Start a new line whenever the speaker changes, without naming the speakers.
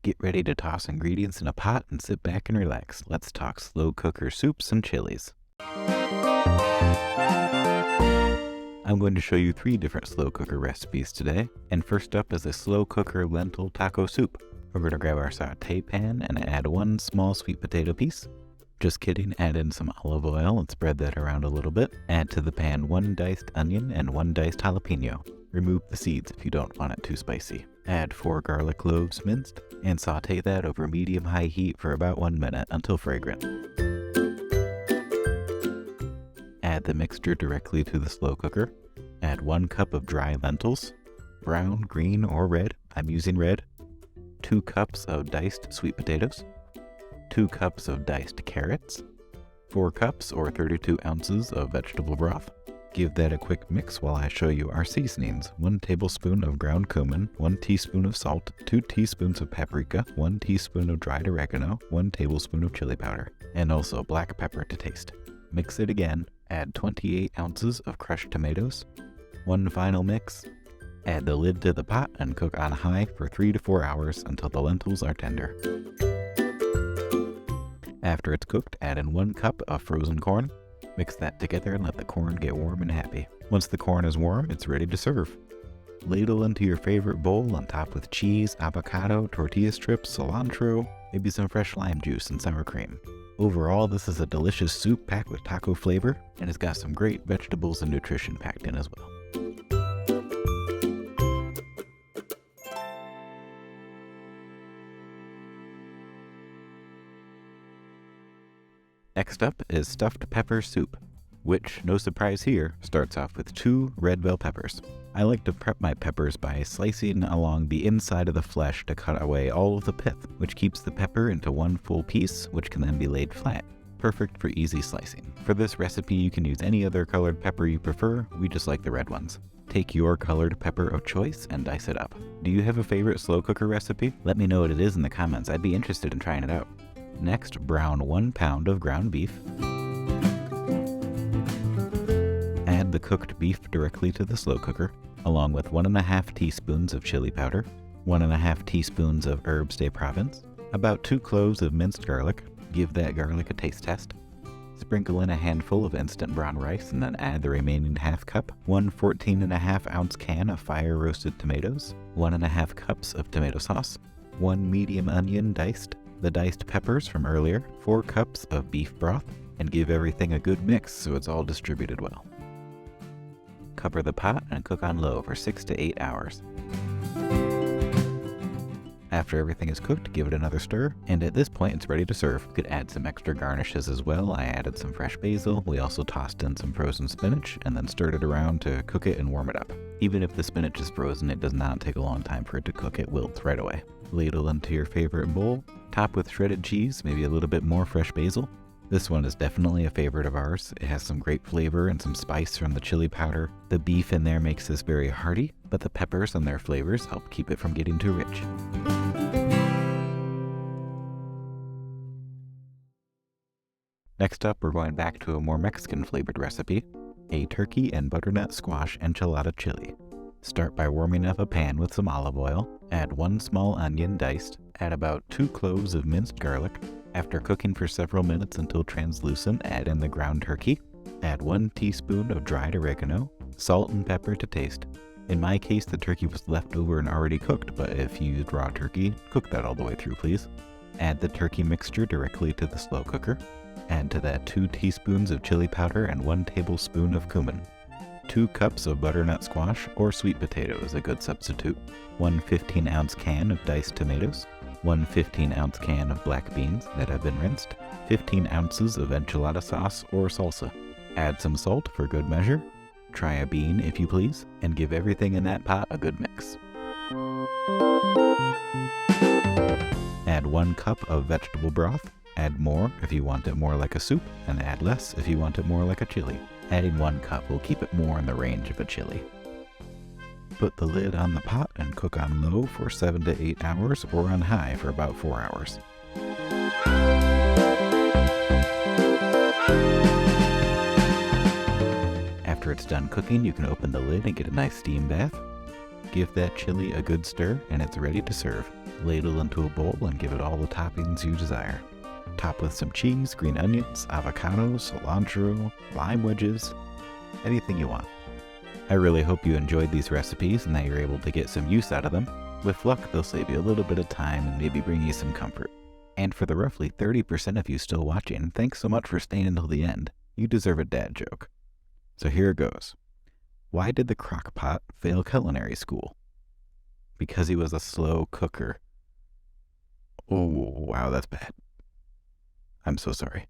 Get ready to toss ingredients in a pot and sit back and relax. Let's talk slow cooker soups and chilies. I'm going to show you 3 different slow cooker recipes today. And first up is a slow cooker lentil taco soup. We're going to grab our saute pan and add 1 small sweet potato piece. Just kidding, add in some olive oil and spread that around a little bit. Add to the pan 1 diced onion and 1 diced jalapeno. Remove the seeds if you don't want it too spicy. Add 4 garlic cloves minced and saute that over medium-high heat for about 1 minute until fragrant. Add the mixture directly to the slow cooker. Add 1 cup of dry lentils, brown, green, or red. I'm using red. 2 cups of diced sweet potatoes. 2 cups of diced carrots. 4 cups or 32 ounces of vegetable broth. Give that a quick mix while I show you our seasonings. 1 tablespoon of ground cumin, 1 teaspoon of salt, 2 teaspoons of paprika, 1 teaspoon of dried oregano, 1 tablespoon of chili powder, and also black pepper to taste. Mix it again. Add 28 ounces of crushed tomatoes. 1 final mix. Add the lid to the pot and cook on high for 3 to 4 hours until the lentils are tender. After it's cooked, add in 1 cup of frozen corn. Mix that together and let the corn get warm and happy. Once the corn is warm, it's ready to serve. Ladle into your favorite bowl and top with cheese, avocado, tortilla strips, cilantro, maybe some fresh lime juice and sour cream. Overall, this is a delicious soup packed with taco flavor, and it's got some great vegetables and nutrition packed in as well. Next up is stuffed pepper soup, which, no surprise here, starts off with 2 red bell peppers. I like to prep my peppers by slicing along the inside of the flesh to cut away all of the pith, which keeps the pepper into 1 full piece, which can then be laid flat. Perfect for easy slicing. For this recipe, you can use any other colored pepper you prefer. We just like the red ones. Take your colored pepper of choice and dice it up. Do you have a favorite slow cooker recipe? Let me know what it is in the comments. I'd be interested in trying it out. Next, brown 1 pound of ground beef. Add the cooked beef directly to the slow cooker, along with 1½ teaspoons of chili powder, 1½ teaspoons of herbes de Provence, about 2 cloves of minced garlic. Give that garlic a taste test. Sprinkle in a handful of instant brown rice and then add the remaining ½ cup, 1 14½ ounce can of fire roasted tomatoes, 1½ cups of tomato sauce, 1 medium onion diced, the diced peppers from earlier, 4 cups of beef broth, and give everything a good mix so it's all distributed well. Cover the pot and cook on low for 6 to 8 hours. After everything is cooked, give it another stir, and at this point it's ready to serve. You could add some extra garnishes as well. I added some fresh basil. We also tossed in some frozen spinach and then stirred it around to cook it and warm it up. Even if the spinach is frozen, it does not take a long time for it to cook. It wilts right away. Ladle into your favorite bowl. Top with shredded cheese, maybe a little bit more fresh basil. This one is definitely a favorite of ours. It has some great flavor and some spice from the chili powder. The beef in there makes this very hearty, but the peppers and their flavors help keep it from getting too rich. Next up, we're going back to a more Mexican flavored recipe, a turkey and butternut squash enchilada chili. Start by warming up a pan with some olive oil. Add 1 small onion diced. Add about 2 cloves of minced garlic. After cooking for several minutes until translucent, add in the ground turkey. Add 1 teaspoon of dried oregano, salt and pepper to taste. In my case, the turkey was left over and already cooked, but if you used raw turkey, cook that all the way through, please. Add the turkey mixture directly to the slow cooker. Add to that 2 teaspoons of chili powder and 1 tablespoon of cumin. 2 cups of butternut squash or sweet potato is a good substitute. 1 15-ounce can of diced tomatoes. 1 15-ounce can of black beans that have been rinsed. 15 ounces of enchilada sauce or salsa. Add some salt for good measure. Try a bean if you please, and give everything in that pot a good mix. Add 1 cup of vegetable broth. Add more if you want it more like a soup, and add less if you want it more like a chili. Adding 1 cup will keep it more in the range of a chili. Put the lid on the pot and cook on low for 7 to 8 hours or on high for about 4 hours. After it's done cooking, you can open the lid and get a nice steam bath. Give that chili a good stir and it's ready to serve. Ladle into a bowl and give it all the toppings you desire. Top with some cheese, green onions, avocados, cilantro, lime wedges, anything you want. I really hope you enjoyed these recipes and that you're able to get some use out of them. With luck, they'll save you a little bit of time and maybe bring you some comfort. And for the roughly 30% of you still watching, thanks so much for staying until the end. You deserve a dad joke. So here it goes. Why did the crock pot fail culinary school? Because he was a slow cooker. Oh, wow, that's bad. I'm so sorry.